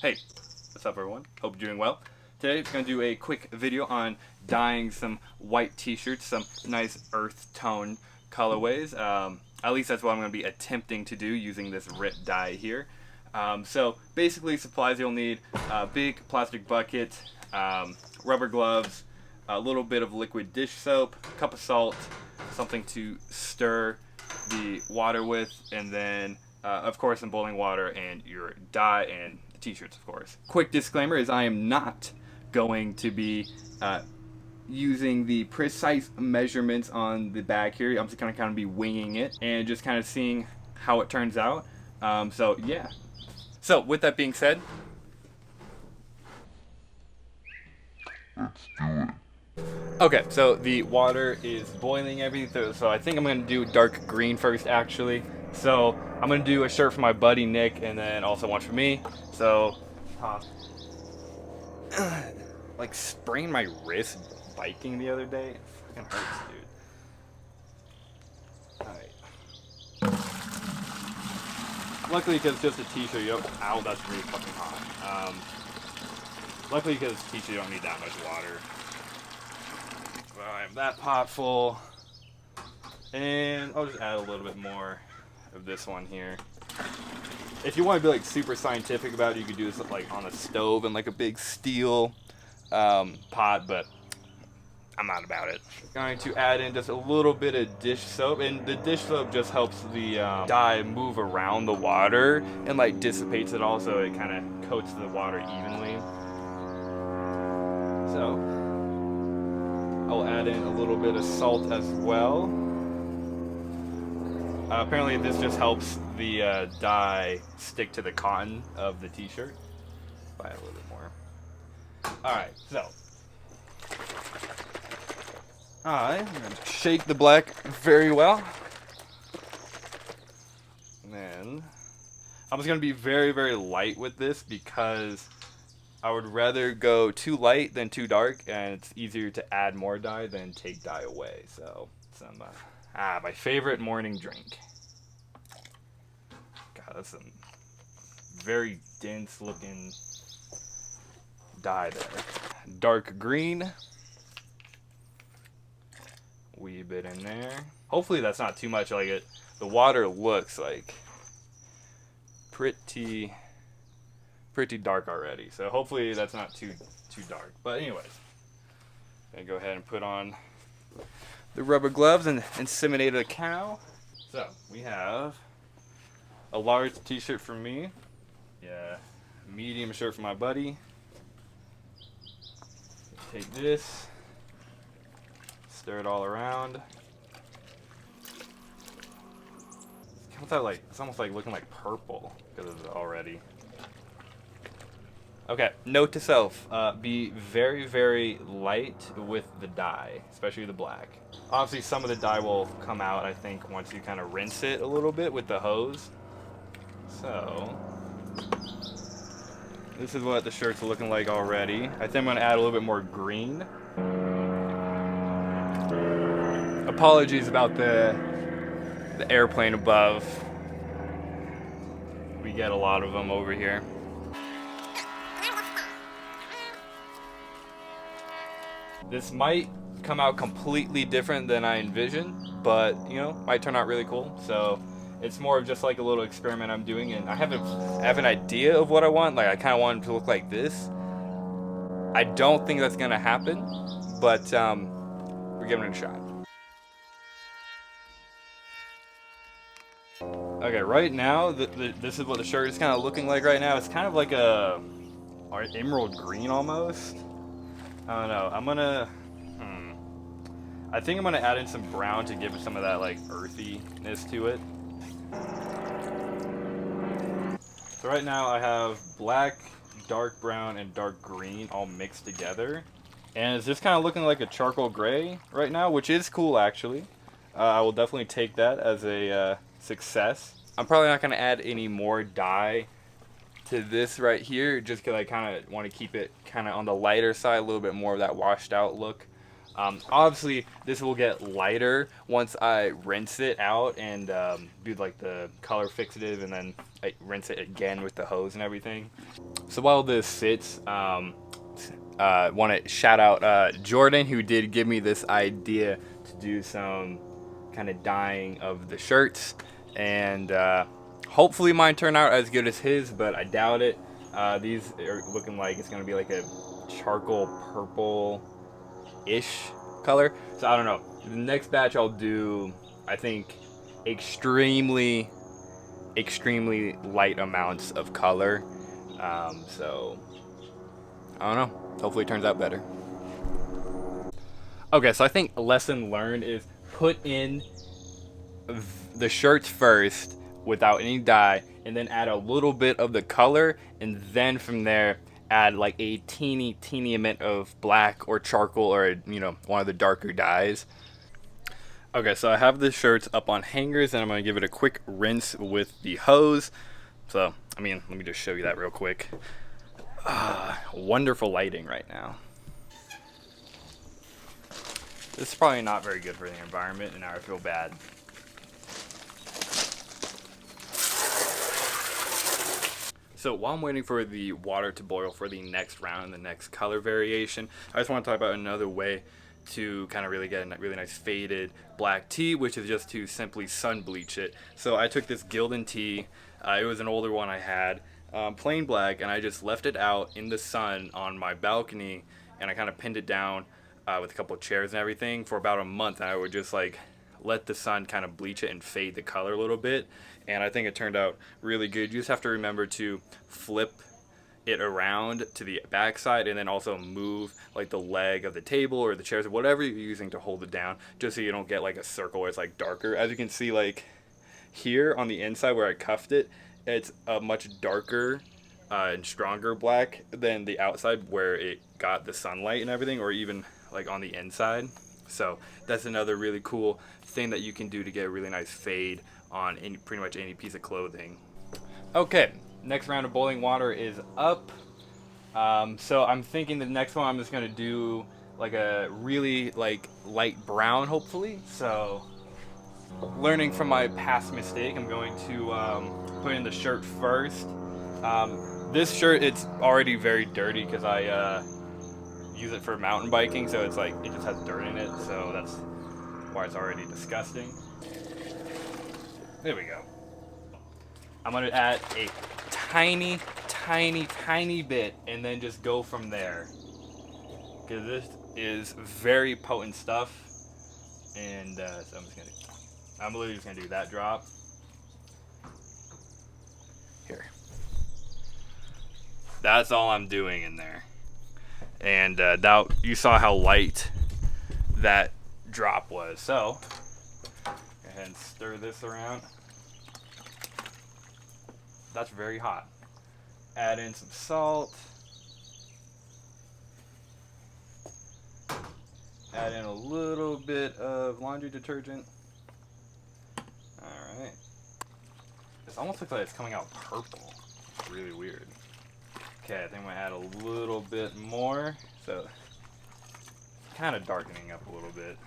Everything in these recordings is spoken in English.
Hey, what's up everyone? Hope you're doing well. Today we're going to do a quick video on dyeing some white t-shirts, some nice earth tone colorways. At least that's what I'm going to be attempting to do using this RIP dye here. So basically supplies you'll need: a big plastic bucket, rubber gloves, a little bit of liquid dish soap, a cup of salt, something to stir the water with, and then of course some boiling water and your dye and t-shirts, of course. Quick disclaimer is I am not going to be using the precise measurements on the bag here. I'm just gonna kind of be winging it and just kind of seeing how it turns out. So yeah. So with that being said, okay, so the water is boiling everything, so I think I'm gonna do dark green first actually. So I'm gonna do a shirt for my buddy Nick and then also one for me. So like sprained my wrist biking the other day. It fucking hurts, dude. Alright. Luckily, because it's just a t-shirt, you don't. Ow, that's really fucking hot. Luckily, because it's a t-shirt, you don't need that much water. Well, I have that pot full. And I'll just add a little bit more of this one here. If you want to be like super scientific about it, you could do this like on a stove in like a big steel pot, but I'm not about it. Going to add in just a little bit of dish soap, and the dish soap just helps the dye move around the water and like dissipates it all, so it kind of coats the water evenly. So I'll add in a little bit of salt as well. Apparently this just helps the dye stick to the cotton of the t-shirt. Add a little bit more. Alright, so I'm going to shake the black very well. And then I'm just going to be very, very light with this because I would rather go too light than too dark, and it's easier to add more dye than take dye away. So some my favorite morning drink. God, that's some very dense looking dye there. Dark green. Wee bit in there. Hopefully that's not too much. Like it, the water looks like pretty dark already. So hopefully that's not too dark. But anyways, I'm gonna go ahead and put on the rubber gloves and inseminate a cow. So we have a large t-shirt for me. Yeah, medium shirt for my buddy. Take this. Stir it all around. It's almost like looking like purple because of it already. Okay, note to self, be very, very light with the dye, especially the black. Obviously some of the dye will come out, I think, once you kind of rinse it a little bit with the hose. So this is what the shirt's looking like already. I think I'm gonna add a little bit more green. Apologies about the airplane above. We get a lot of them over here. This might come out completely different than I envisioned, but you know, might turn out really cool. So it's more of just like a little experiment I'm doing, and I have an idea of what I want. Like I kind of want it to look like this. I don't think that's gonna happen, but we're giving it a shot. Okay, right now, this is what the shirt is kind of looking like right now. It's kind of like a emerald green almost. I don't know. I think I'm gonna add in some brown to give it some of that like earthiness to it. So right now I have black, dark brown, and dark green all mixed together. And it's just kind of looking like a charcoal gray right now, which is cool actually. I will definitely take that as a success. I'm probably not going to add any more dye to this right here, just because I kind of want to keep it kind of on the lighter side, a little bit more of that washed out look. Obviously, this will get lighter once I rinse it out and do like the color fixative, and then I rinse it again with the hose and everything. So while this sits, want to shout out Jordan, who did give me this idea to do some kind of dyeing of the shirts, and hopefully mine turn out as good as his, but I doubt it. These are looking like it's going to be like a charcoal purple-ish color, so I don't know. The next batch I'll do, I think, extremely light amounts of color. So I don't know. Hopefully it turns out better. Okay, so I think a lesson learned is put in the shirts first without any dye, and then add a little bit of the color, and then from there add like a teeny amount of black or charcoal or one of the darker dyes. Okay, so I have the shirts up on hangers, and I'm going to give it a quick rinse with the hose. So, I mean, let me just show you that real quick. Wonderful lighting right now. This is probably not very good for the environment, and now I feel bad. So while I'm waiting for the water to boil for the next round and the next color variation, I just want to talk about another way to kind of really get a really nice faded black tee, which is just to simply sun bleach it. So I took this Gildan tee, it was an older one I had, plain black, and I just left it out in the sun on my balcony, and I kind of pinned it down with a couple of chairs and everything for about a month, and I would just like let the sun kind of bleach it and fade the color a little bit, and I think it turned out really good. You just have to remember to flip it around to the back side, and then also move like the leg of the table or the chairs or whatever you're using to hold it down, just so you don't get like a circle where it's like darker. As you can see, like here on the inside where I cuffed it, it's a much darker and stronger black than the outside where it got the sunlight and everything, or even like on the inside. So that's another really cool thing that you can do to get a really nice fade on pretty much any piece of clothing. Okay, next round of boiling water is up. So I'm thinking the next one I'm just gonna do like a really like light brown, hopefully. So learning from my past mistake, I'm going to put in the shirt first. This shirt, it's already very dirty because I use it for mountain biking, so it's like it just has dirt in it, so that's why it's already disgusting. There we go. I'm gonna add a tiny bit and then just go from there, because this is very potent stuff. And so I'm literally just gonna do that drop here. That's all I'm doing in there. And that, you saw how light that drop was. So go ahead and stir this around. That's very hot. Add in some salt. Add in a little bit of laundry detergent. Alright. This almost looks like it's coming out purple. It's really weird. Okay, I think I'm going to add a little bit more. So, kind of darkening up a little bit.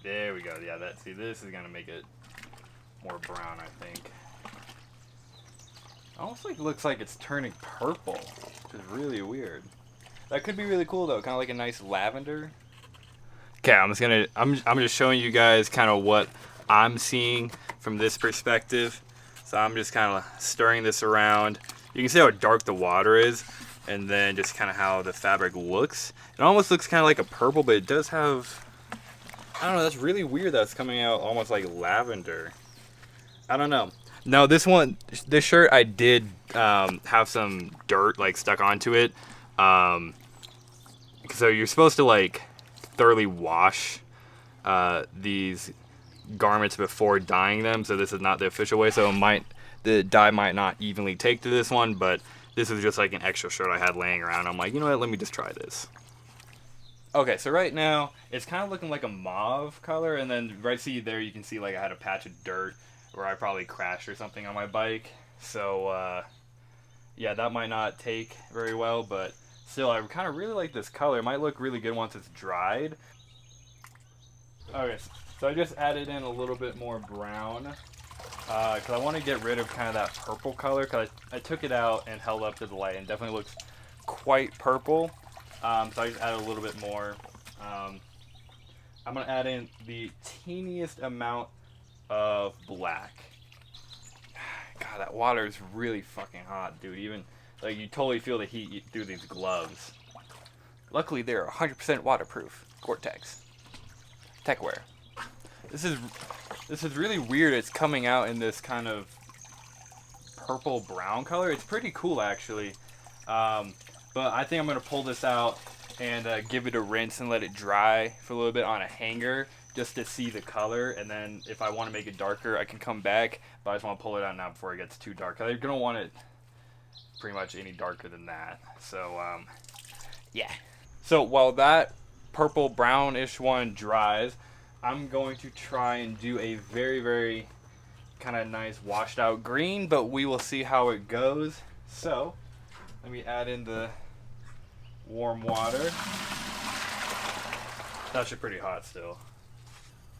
There we go. Yeah, see, this is going to make it more brown, I think. Almost like looks like it's turning purple, which is really weird. That could be really cool though, kind of like a nice lavender. Okay, I'm just showing you guys kind of what I'm seeing from this perspective. So I'm just kind of stirring this around. You can see how dark the water is, and then just kind of how the fabric looks. It almost looks kind of like a purple, but it does have, I don't know, that's really weird that it's coming out almost like lavender. I don't know. No, this shirt, I did have some dirt like stuck onto it. So you're supposed to like thoroughly wash these garments before dyeing them. So this is not the official way. So the dye might not evenly take to this one, but this is just like an extra shirt I had laying around. I'm like, you know what? Let me just try this. Okay, so right now it's kind of looking like a mauve color, and then right there you can see like I had a patch of dirt where I probably crashed or something on my bike. So yeah, that might not take very well, but Still, I kind of really like this color. It might look really good once it's dried. Okay, so I just added in a little bit more brown because I want to get rid of kind of that purple color, because I took it out and held up to the light and definitely looks quite purple. So I just added a little bit more. I'm going to add in the teeniest amount of black. God, that water is really fucking hot, dude. Even, like, you totally feel the heat through these gloves. Luckily, they're 100% waterproof. Gore-Tex. Techwear. This is really weird. It's coming out in this kind of purple brown color. It's pretty cool, actually. But I think I'm going to pull this out and give it a rinse and let it dry for a little bit on a hanger just to see the color. And then if I want to make it darker, I can come back. But I just want to pull it out now before it gets too dark. I don't want it pretty much any darker than that. So, yeah. So while that purple brownish one dries, I'm going to try and do a very, very kind of nice washed out green, but we will see how it goes. So let me add in the warm water. That's actually pretty hot still.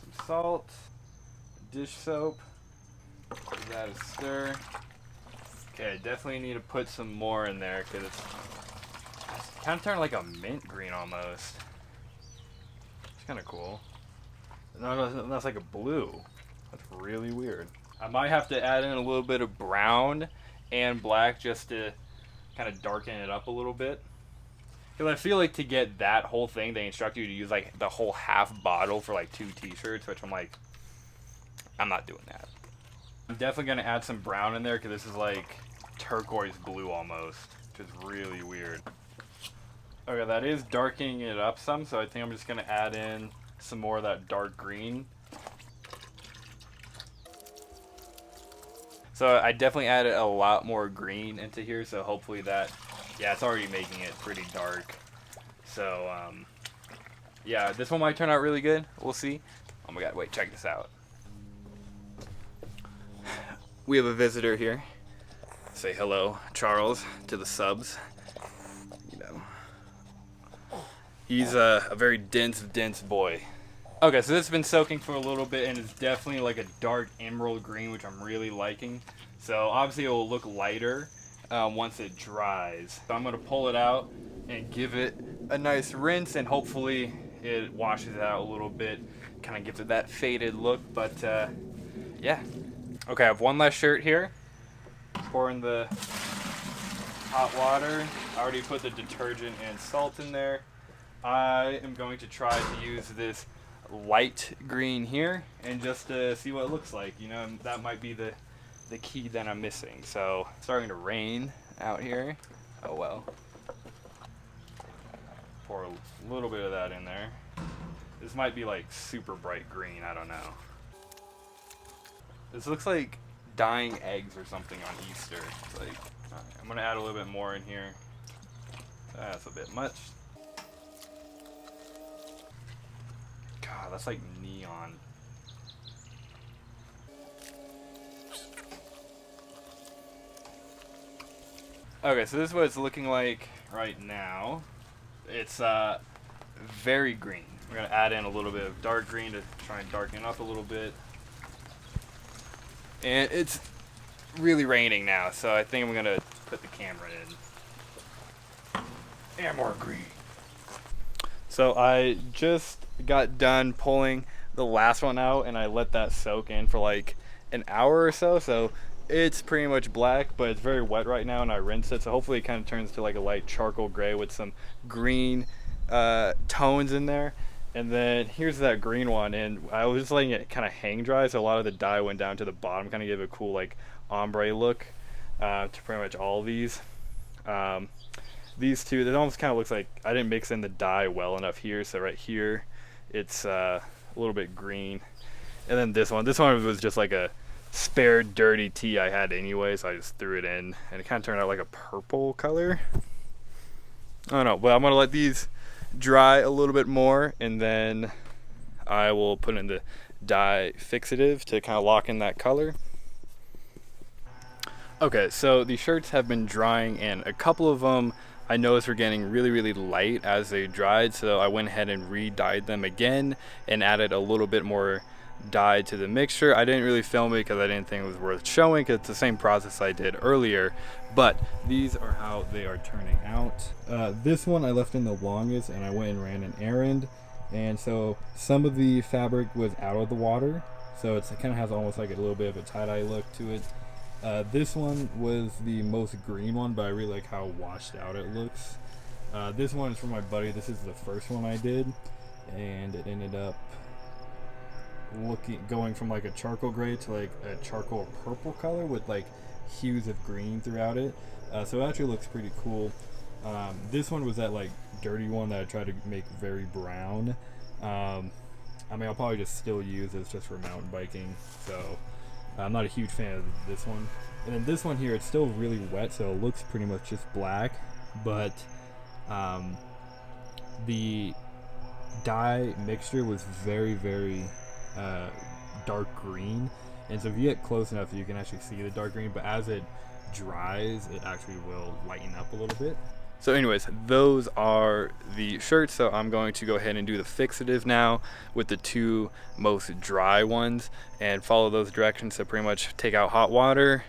Some salt, dish soap, give that a stir. Okay, definitely need to put some more in there because it's kind of turned like a mint green almost. It's kind of cool. No, that's like a blue. That's really weird. I might have to add in a little bit of brown and black just to kind of darken it up a little bit. Because I feel like to get that whole thing, they instruct you to use like the whole half bottle for like 2 t-shirts, which I'm like, I'm not doing that. I'm definitely going to add some brown in there because this is like turquoise blue almost, which is really weird. Okay, that is darkening it up some, so I think I'm just going to add in some more of that dark green. So I definitely added a lot more green into here, so hopefully that, yeah, it's already making it pretty dark. So, yeah, this one might turn out really good. We'll see. Oh my god, wait, check this out. We have a visitor here. Say hello, Charles, to the subs. You know, he's a very dense boy. Okay, so this has been soaking for a little bit, and it's definitely like a dark emerald green, which I'm really liking. So obviously it will look lighter once it dries. So I'm going to pull it out and give it a nice rinse, and hopefully it washes it out a little bit, kind of gives it that faded look. But yeah. Okay, I have one less shirt here. Pour in the hot water. I already put the detergent and salt in there. I am going to try to use this light green here and just see what it looks like. You know, that might be the key that I'm missing. So it's starting to rain out here. Oh well. Pour a little bit of that in there. This might be like super bright green, I don't know. This looks like dyeing eggs or something on Easter. It's like, I'm gonna add a little bit more in here. That's a bit much. God, that's like neon. Okay, so this is what it's looking like right now. It's very green. We're gonna add in a little bit of dark green to try and darken it up a little bit. And it's really raining now, so I think I'm gonna put the camera in. And more green. So I just got done pulling the last one out, and I let that soak in for like an hour or so. So it's pretty much black, but it's very wet right now, and I rinsed it. So hopefully it kind of turns to like a light charcoal gray with some green tones in there. And then here's that green one, and I was just letting it kind of hang dry, so a lot of the dye went down to the bottom, kind of gave it a cool like ombre look to pretty much all of these. These two, it almost kind of looks like I didn't mix in the dye well enough here, so right here it's a little bit green. And then this one was just like a spare dirty tee I had anyway, so I just threw it in, and it kind of turned out like a purple color. I don't know, but I'm gonna let these dry a little bit more, and then I will put in the dye fixative to kind of lock in that color. Okay, so the shirts have been drying, and a couple of them I noticed were getting really light as they dried, so I went ahead and re-dyed them again and added a little bit more dye to the mixture. I didn't really film it because I didn't think it was worth showing, because it's the same process I did earlier, but these are how they are turning out. This one I left in the longest, and I went and ran an errand, and so some of the fabric was out of the water, so it kind of has almost like a little bit of a tie-dye look to it. This one was the most green one, but I really like how washed out it looks. This one is for my buddy. This is the first one I did, and it ended up going from like a charcoal gray to like a charcoal purple color with like hues of green throughout it. So it actually looks pretty cool. This one was that like dirty one that I tried to make very brown. I mean, I'll probably just still use this just for mountain biking, so I'm not a huge fan of this one. And then this one here, it's still really wet, so it looks pretty much just black, but the dye mixture was very dark green, and so if you get close enough you can actually see the dark green, but as it dries it actually will lighten up a little bit. So anyways, those are the shirts, so I'm going to go ahead and do the fixative now with the two most dry ones and follow those directions. So pretty much take out hot water,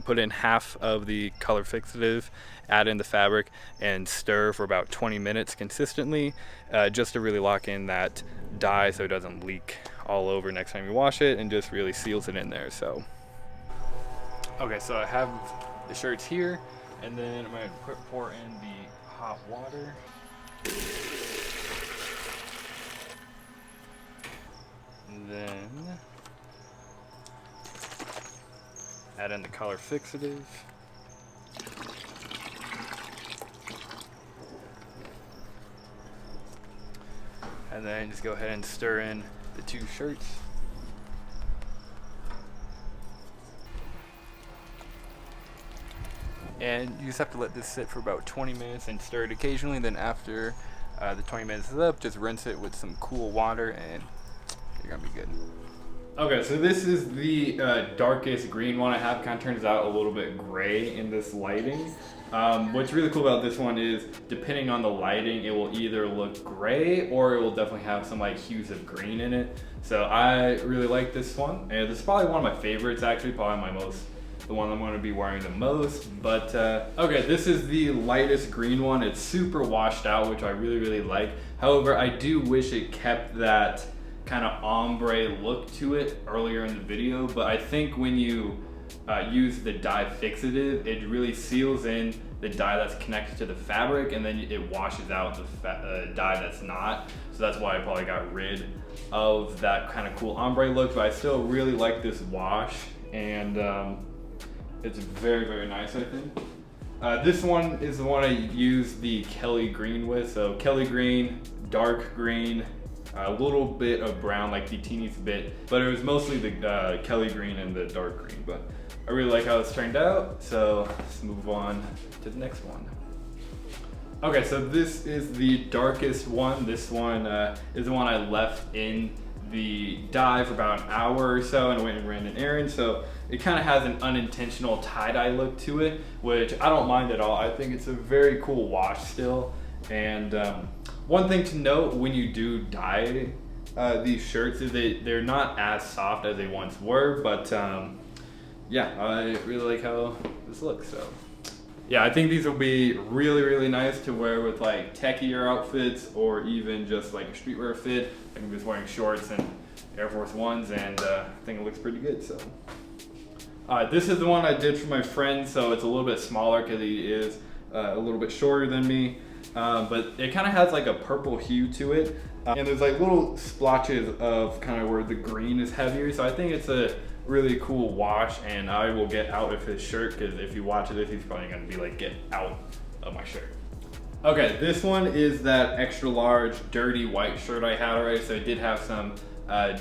put in half of the color fixative, add in the fabric, and stir for about 20 minutes consistently, just to really lock in that dye so it doesn't leak all over next time you wash it, and just really seals it in there. So okay, so I have the shirts here, and then I'm going to pour in the hot water. And then add in the color fixative. And then just go ahead and stir in the two shirts. And you just have to let this sit for about 20 minutes and stir it occasionally. Then after the 20 minutes is up, just rinse it with some cool water and you're gonna be good. Okay, so this is the darkest green one I have. Kind of turns out a little bit gray in this lighting. What's really cool about this one is, depending on the lighting, it will either look gray or it will definitely have some like hues of green in it. So I really like this one, and this is probably one of my favorites actually, probably the one I'm going to be wearing the most. But okay, this is the lightest green one. It's super washed out, which I really like. However, I do wish it kept that kind of ombre look to it earlier in the video, but I think when you use the dye fixative, it really seals in the dye that's connected to the fabric, and then it washes out the dye that's not. So that's why I probably got rid of that kind of cool ombre look, but I still really like this wash, and it's very nice, I think. This one is the one I used the Kelly green with. So Kelly green, dark green, a little bit of brown, like the teeniest bit, but it was mostly the Kelly green and the dark green. But I really like how this turned out, so let's move on to the next one. Okay, so this is the darkest one. This one is the one I left in the dye for about an hour or so and went and ran an errand. So it kind of has an unintentional tie-dye look to it, which I don't mind at all. I think it's a very cool wash still. And one thing to note when you do dye these shirts is they're not as soft as they once were, but yeah, I really like how this looks. So yeah, I think these will be really nice to wear with like techier outfits, or even just like a streetwear fit. I'm just wearing shorts and Air Force Ones, and I think it looks pretty good. So this is the one I did for my friend, so it's a little bit smaller because he is a little bit shorter than me, but it kind of has like a purple hue to it, and there's like little splotches of kind of where the green is heavier. So I think it's a really cool wash, and I will get out of his shirt, because if you watch this, he's probably gonna be like, get out of my shirt. Okay, this one is that extra large dirty white shirt I had already. So it did have some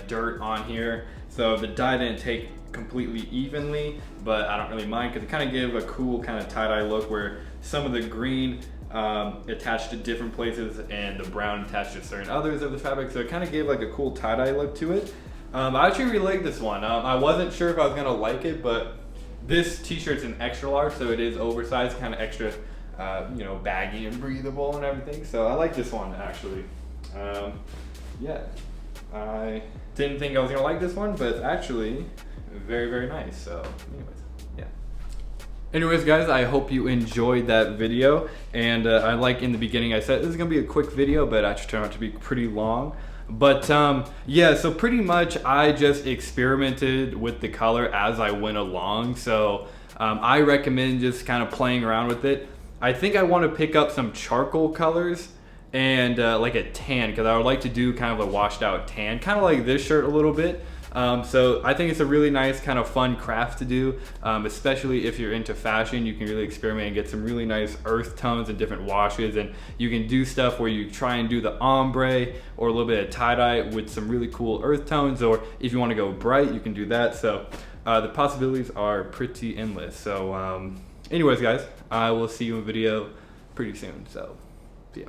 dirt on here, so the dye didn't take completely evenly, but I don't really mind because it kind of gave a cool kind of tie-dye look where some of the green attached to different places and the brown attached to certain others of the fabric, so it kind of gave like a cool tie-dye look to it. I actually really like this one. I wasn't sure if I was gonna like it, but this t-shirt's an extra large, so it is oversized, kind of extra you know, baggy and breathable and everything. So I like this one actually. Yeah, I didn't think I was gonna like this one, but it's actually very, very nice. So anyways, yeah. Anyways, guys, I hope you enjoyed that video. And I like in the beginning I said this is gonna be a quick video, but it actually turned out to be pretty long. But yeah, so pretty much I just experimented with the color as I went along. So I recommend just kind of playing around with it. I think I want to pick up some charcoal colors and like a tan, because I would like to do kind of a washed out tan, kind of like this shirt a little bit. So I think it's a really nice kind of fun craft to do, especially if you're into fashion. You can really experiment and get some really nice earth tones and different washes, and you can do stuff where you try and do the ombre or a little bit of tie-dye with some really cool earth tones, or if you want to go bright, you can do that. So the possibilities are pretty endless. So anyways, guys, I will see you in a video pretty soon. So see ya.